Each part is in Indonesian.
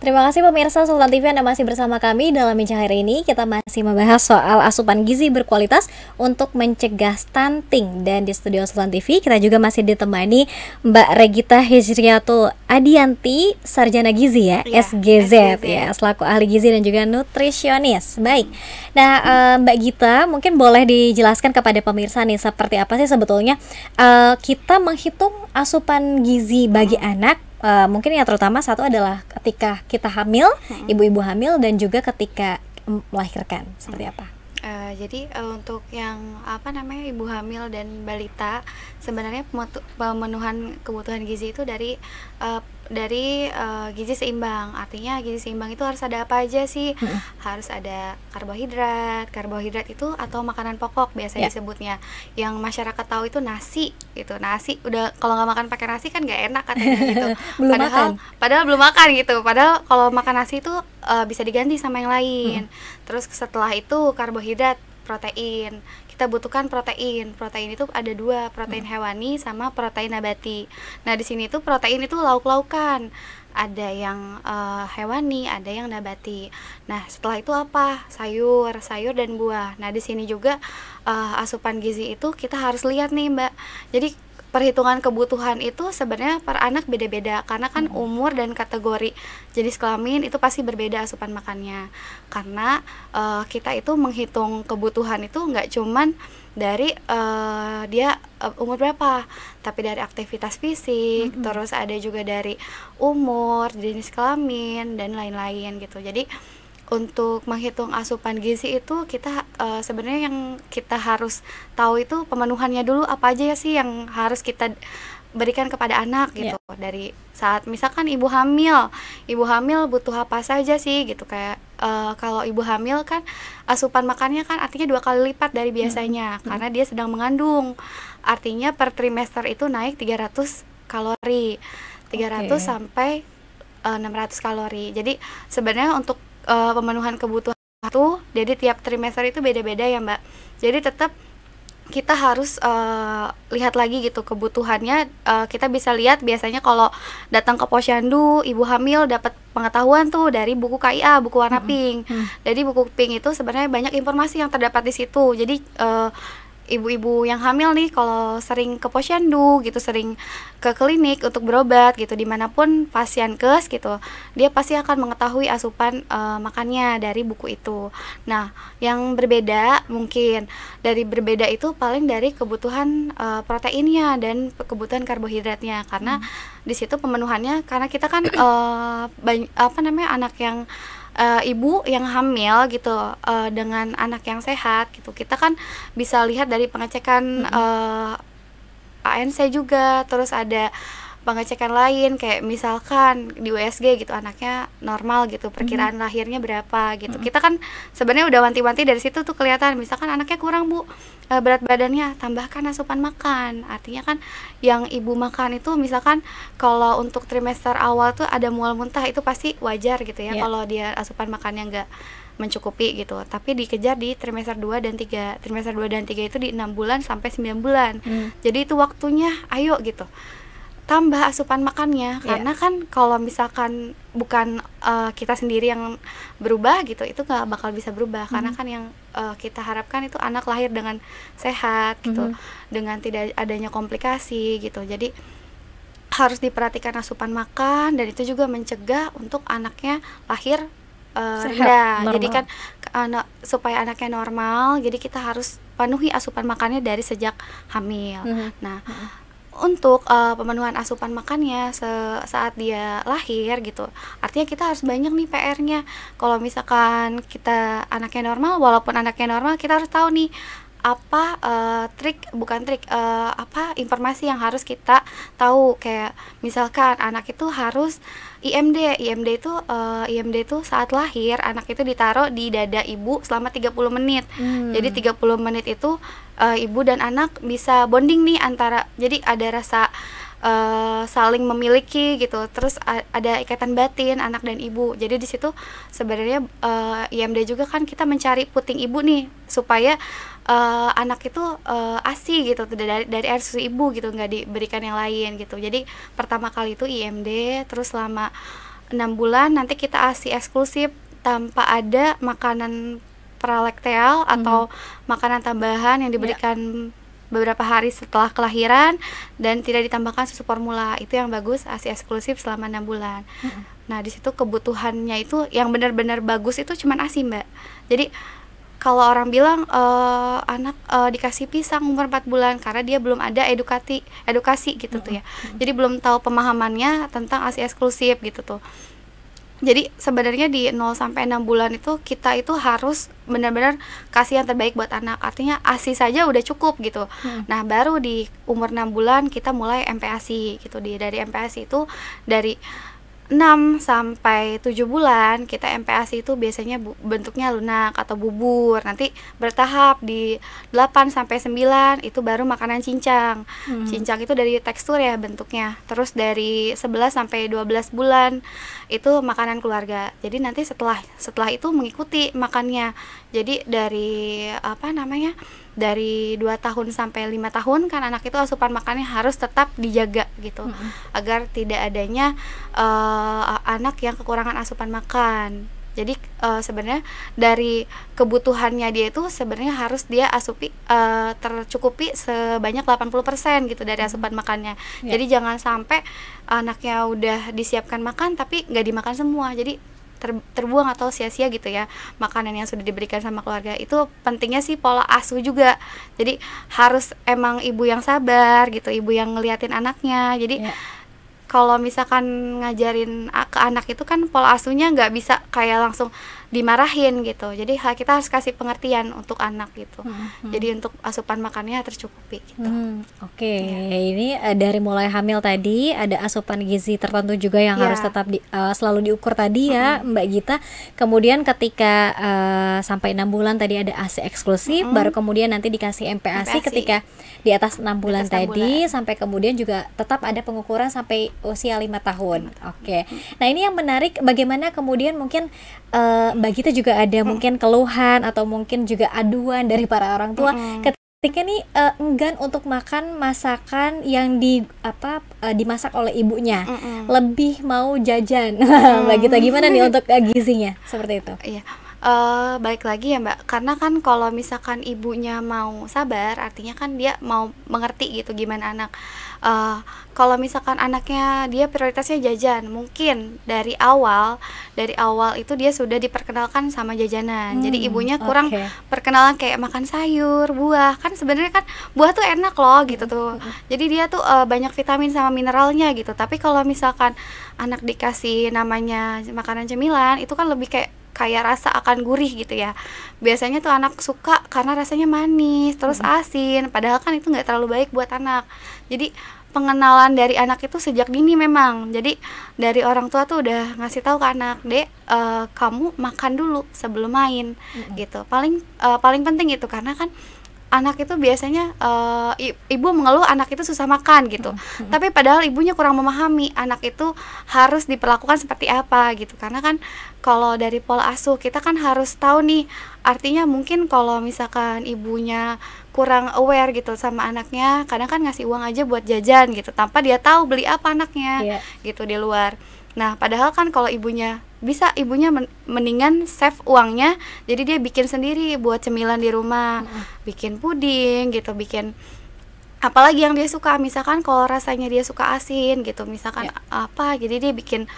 Terima kasih pemirsa Sultan TV, Anda masih bersama kami dalam Bincang hari ini. Kita masih membahas soal asupan gizi berkualitas untuk mencegah stunting. Dan di studio Sultan TV kita juga masih ditemani Mbak Regita Hijriatul Adianti, Sarjana Gizi ya, SGZ ya, selaku ahli gizi dan juga nutrisionis. Baik, nah Mbak Gita mungkin boleh dijelaskan kepada pemirsa nih, seperti apa sih sebetulnya kita menghitung asupan gizi bagi anak. Mungkin yang terutama satu adalah ketika kita hamil, ibu-ibu hamil, dan juga ketika melahirkan, seperti apa? Jadi untuk yang ibu hamil dan balita, sebenarnya pemenuhan kebutuhan gizi itu dari gizi seimbang. Artinya gizi seimbang itu harus ada apa aja sih? Harus ada karbohidrat itu atau makanan pokok biasa disebutnya. Yang masyarakat tahu itu nasi gitu. Nasi udah, kalau nggak makan pakai nasi kan nggak enak katanya gitu. Padahal belum makan gitu. Padahal kalau makan nasi itu bisa diganti sama yang lain. Terus setelah itu karbohidrat, protein. Kita butuhkan protein. Protein itu ada dua, protein hewani sama protein nabati. Nah, di sini tuh protein itu lauk-laukan. Ada yang hewani, ada yang nabati. Nah, setelah itu apa? Sayur dan buah. Nah, di sini juga asupan gizi itu kita harus lihat nih, Mbak. Jadi perhitungan kebutuhan itu sebenarnya per anak beda-beda, karena kan umur dan kategori jenis kelamin itu pasti berbeda asupan makannya. Karena kita itu menghitung kebutuhan itu nggak cuman dari dia umur berapa, tapi dari aktivitas fisik, terus ada juga dari umur, jenis kelamin, dan lain-lain gitu. Jadi untuk menghitung asupan gizi itu kita sebenarnya yang kita harus tahu itu pemenuhannya dulu, apa aja ya sih yang harus kita berikan kepada anak gitu. Dari saat misalkan ibu hamil butuh apa saja sih gitu. Kayak kalau ibu hamil kan asupan makannya kan artinya 2 kali lipat dari biasanya, karena dia sedang mengandung. Artinya per trimester itu naik 300 kalori, 300 sampai 600 kalori. Jadi sebenarnya untuk pemenuhan kebutuhan itu, jadi tiap trimester itu beda-beda ya, Mbak. Jadi tetap kita harus lihat lagi gitu kebutuhannya. Kita bisa lihat biasanya kalau datang ke posyandu, ibu hamil dapat pengetahuan tuh dari buku KIA, buku warna pink. Jadi buku pink itu sebenarnya banyak informasi yang terdapat di situ. Jadi ibu-ibu yang hamil nih kalau sering ke posyandu gitu, sering ke klinik untuk berobat gitu, dimanapun pasienkes gitu, dia pasti akan mengetahui asupan makannya dari buku itu. Nah, yang berbeda mungkin dari berbeda itu paling dari kebutuhan proteinnya dan kebutuhan karbohidratnya, karena di situ pemenuhannya, karena kita kan anak yang ibu yang hamil gitu dengan anak yang sehat gitu, kita kan bisa lihat dari pengecekan ANC juga, terus ada pengecekan lain kayak misalkan di USG gitu, anaknya normal gitu, perkiraan lahirnya berapa gitu. Kita kan sebenarnya udah wanti-wanti dari situ tuh kelihatan, misalkan anaknya kurang Bu berat badannya, tambahkan asupan makan. Artinya kan yang ibu makan itu misalkan kalau untuk trimester awal tuh ada mual muntah, itu pasti wajar gitu ya kalau dia asupan makannya nggak mencukupi gitu. Tapi dikejar di trimester 2 dan 3. Trimester 2 dan 3 itu di 6 bulan sampai 9 bulan. Jadi itu waktunya ayo gitu, tambah asupan makannya, karena kan kalau misalkan bukan kita sendiri yang berubah gitu, itu nggak bakal bisa berubah. Karena kan yang kita harapkan itu anak lahir dengan sehat gitu, dengan tidak adanya komplikasi gitu. Jadi harus diperhatikan asupan makan, dan itu juga mencegah untuk anaknya lahir rendah. Jadi kan supaya anaknya normal, jadi kita harus penuhi asupan makannya dari sejak hamil. Nah, untuk pemenuhan asupan makannya saat dia lahir gitu, artinya kita harus banyak nih PR-nya. Kalau misalkan kita anaknya normal, walaupun anaknya normal, kita harus tahu nih apa informasi yang harus kita tahu. Kayak misalkan anak itu harus IMD itu saat lahir anak itu ditaruh di dada ibu selama 30 menit. Jadi 30 menit itu ibu dan anak bisa bonding nih antara, jadi ada rasa saling memiliki gitu, terus ada ikatan batin anak dan ibu. Jadi di situ sebenarnya IMD juga kan kita mencari puting ibu nih, supaya anak itu ASI gitu, dari air susu ibu gitu, nggak diberikan yang lain gitu. Jadi pertama kali itu IMD, terus selama 6 bulan nanti kita ASI eksklusif tanpa ada makanan pralakteal atau makanan tambahan yang diberikan beberapa hari setelah kelahiran dan tidak ditambahkan susu formula. Itu yang bagus, ASI eksklusif selama 6 bulan. Nah, di situ kebutuhannya itu yang benar-benar bagus itu cuman ASI, Mbak. Jadi kalau orang bilang anak dikasih pisang umur 4 bulan karena dia belum ada edukasi gitu tuh ya. Jadi belum tahu pemahamannya tentang ASI eksklusif gitu tuh. Jadi sebenarnya di 0 sampai 6 bulan itu kita itu harus benar-benar kasih yang terbaik buat anak. Artinya ASI saja udah cukup gitu. Nah, baru di umur 6 bulan kita mulai MPASI gitu. Dari MPASI itu dari 6 sampai 7 bulan kita MPASI itu biasanya bentuknya lunak atau bubur. Nanti bertahap di 8 sampai 9 itu baru makanan cincang. Cincang itu dari tekstur ya bentuknya. Terus dari 11 sampai 12 bulan itu makanan keluarga. Jadi nanti setelah itu mengikuti makannya. Jadi dari dari 2 tahun sampai 5 tahun kan anak itu asupan makannya harus tetap dijaga gitu, agar tidak adanya anak yang kekurangan asupan makan. Jadi sebenarnya dari kebutuhannya dia itu sebenarnya harus dia tercukupi sebanyak 80% gitu dari asupan makannya. Jadi jangan sampai anaknya udah disiapkan makan tapi nggak dimakan semua. Jadi terbuang atau sia-sia gitu ya makanan yang sudah diberikan sama keluarga. Itu pentingnya sih pola asuh juga. Jadi harus emang ibu yang sabar gitu, ibu yang ngeliatin anaknya. Jadi kalau misalkan ngajarin ke anak itu kan pola asuhnya nggak bisa kayak langsung dimarahin gitu. Jadi kita harus kasih pengertian untuk anak gitu. Jadi untuk asupan makannya tercukupi gitu. Ini dari mulai hamil tadi ada asupan gizi tertentu juga yang harus tetap selalu diukur tadi ya Mbak Gita. Kemudian ketika sampai 6 bulan tadi ada ASI eksklusif, baru kemudian nanti dikasih MPASI ketika di atas 6 bulan tadi sampai kemudian juga tetap ada pengukuran sampai usia 5 tahun. Nah, ini yang menarik bagaimana kemudian mungkin Mbak Gita juga ada mungkin keluhan atau mungkin juga aduan dari para orang tua ketika nih enggan untuk makan masakan yang dimasak oleh ibunya, lebih mau jajan. Mbak Gita gimana nih untuk gizinya seperti itu? Balik lagi ya Mbak, karena kan kalau misalkan ibunya mau sabar, artinya kan dia mau mengerti gitu gimana anak. Kalau misalkan anaknya dia prioritasnya jajan, mungkin dari awal itu dia sudah diperkenalkan sama jajanan. Jadi ibunya kurang perkenalan kayak makan sayur, buah. Kan sebenarnya kan buah tuh enak loh gitu tuh. Jadi dia tuh banyak vitamin sama mineralnya gitu. Tapi kalau misalkan anak dikasih namanya makanan cemilan, itu kan lebih kayak rasa akan gurih gitu ya. Biasanya tuh anak suka karena rasanya manis, terus asin, padahal kan itu nggak terlalu baik buat anak. Jadi pengenalan dari anak itu sejak dini memang. Jadi dari orang tua tuh udah ngasih tahu ke anak, "Dek, kamu makan dulu sebelum main." Gitu. Paling penting itu karena kan anak itu biasanya ibu mengeluh anak itu susah makan gitu. Tapi padahal ibunya kurang memahami anak itu harus diperlakukan seperti apa gitu. Karena kan kalau dari pola asuh kita kan harus tahu nih, artinya mungkin kalau misalkan ibunya kurang aware gitu sama anaknya, kadang kan ngasih uang aja buat jajan gitu tanpa dia tahu beli apa anaknya gitu di luar. Nah, padahal kan kalau ibunya mendingan save uangnya, jadi dia bikin sendiri buat cemilan di rumah, bikin puding gitu, bikin apalagi yang dia suka. Misalkan kalau rasanya dia suka asin gitu, misalkan jadi dia bikin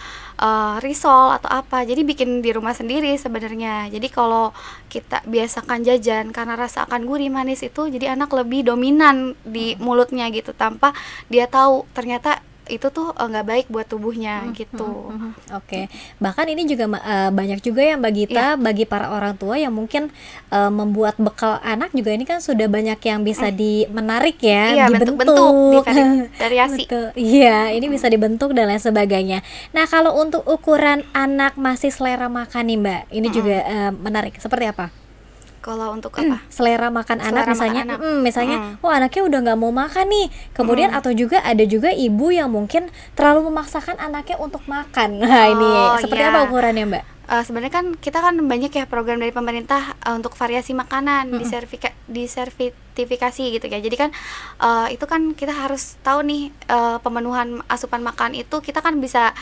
risol atau apa, jadi bikin di rumah sendiri sebenarnya. Jadi kalau kita biasakan jajan karena rasa akan gurih manis itu, jadi anak lebih dominan di mulutnya gitu tanpa dia tahu ternyata itu tuh nggak baik buat tubuhnya gitu. Bahkan ini juga banyak juga ya Mbak Gita, bagi para orang tua yang mungkin membuat bekal anak juga ini kan sudah banyak yang bisa menarik ya, dibentuk dari ASI. Ini bisa dibentuk dan lain sebagainya. Nah, kalau untuk ukuran anak masih selera makan nih Mbak, ini juga menarik. Seperti apa? Kalau untuk apa? Selera makan anak misalnya, anaknya udah nggak mau makan nih. Kemudian atau juga ada juga ibu yang mungkin terlalu memaksakan anaknya untuk makan. Nah, ini seperti apa ukurannya Mbak? Sebenarnya kan kita kan banyak ya program dari pemerintah untuk variasi makanan, sertifikasi gitu ya. Jadi kan itu kan kita harus tahu nih pemenuhan asupan makan itu kita kan bisa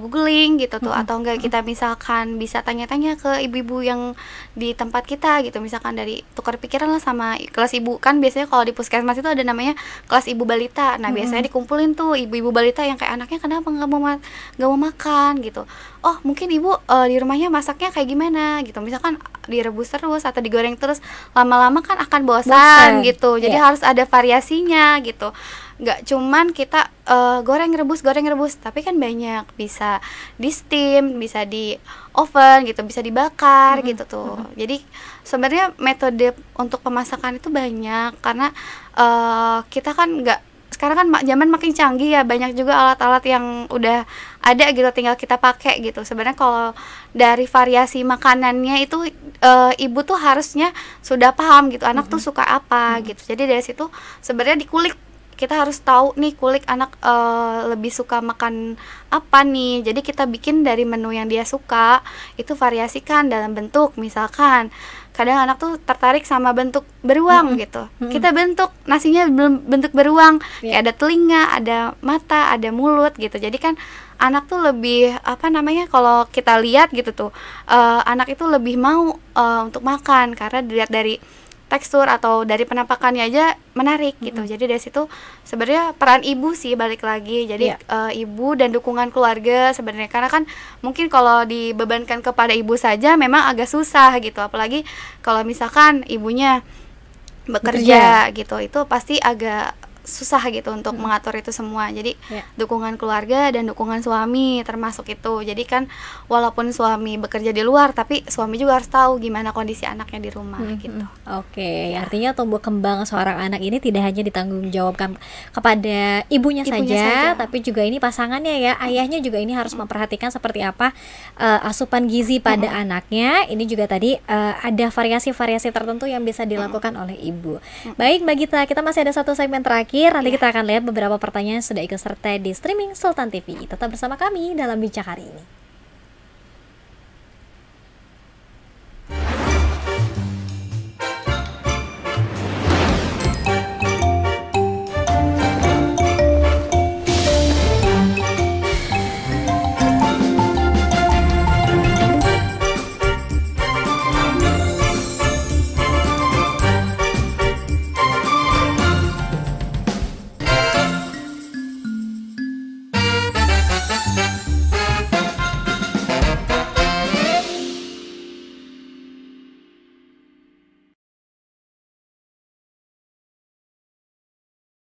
googling gitu tuh, atau enggak kita misalkan bisa tanya-tanya ke ibu-ibu yang di tempat kita gitu, misalkan dari tukar pikiran lah sama kelas ibu. Kan biasanya kalau di puskesmas itu ada namanya kelas ibu balita. Nah biasanya dikumpulin tuh ibu-ibu balita yang kayak anaknya kenapa nggak mau makan gitu. Oh mungkin ibu di rumahnya masaknya kayak gimana gitu, misalkan direbus terus atau digoreng terus, lama-lama kan akan bosan gitu. Jadi harus ada variasinya gitu, nggak cuman kita goreng rebus, tapi kan banyak, bisa di steam, bisa di oven gitu, bisa dibakar gitu tuh. Jadi sebenarnya metode untuk pemasakan itu banyak, karena kita kan nggak, sekarang kan zaman makin canggih ya, banyak juga alat-alat yang udah ada gitu, tinggal kita pakai gitu. Sebenarnya kalau dari variasi makanannya itu ibu tuh harusnya sudah paham gitu, anak tuh suka apa gitu. Jadi dari situ sebenarnya dikulik, kita harus tahu nih kulik anak lebih suka makan apa nih. Jadi kita bikin dari menu yang dia suka, itu variasikan dalam bentuk. Misalkan kadang anak tuh tertarik sama bentuk beruang gitu, kita bentuk nasinya bentuk beruang, kayak ada telinga, ada mata, ada mulut gitu. Jadi kan anak tuh lebih apa namanya, kalau kita lihat gitu tuh anak itu lebih mau untuk makan karena dilihat dari tekstur atau dari penampakannya aja menarik gitu. Jadi dari situ sebenarnya peran ibu sih balik lagi. Jadi ibu dan dukungan keluarga sebenarnya, karena kan mungkin kalau dibebankan kepada ibu saja memang agak susah gitu, apalagi kalau misalkan ibunya bekerja gitu, itu pasti agak susah gitu untuk mengatur itu semua. Jadi dukungan keluarga dan dukungan suami termasuk itu. Jadi kan walaupun suami bekerja di luar, tapi suami juga harus tahu gimana kondisi anaknya di rumah gitu. Oke, artinya tumbuh kembang seorang anak ini tidak hanya ditanggung jawabkan kepada ibunya saja, tapi juga ini pasangannya ya, ayahnya juga ini harus memperhatikan seperti apa asupan gizi pada anaknya. Ini juga tadi ada variasi-variasi tertentu yang bisa dilakukan oleh ibu. Baik Mbak Gita, kita masih ada satu segmen terakhir. Nanti kita akan lihat beberapa pertanyaan yang sudah ikut serta di streaming Sultan TV. Tetap bersama kami dalam Bincang hari ini.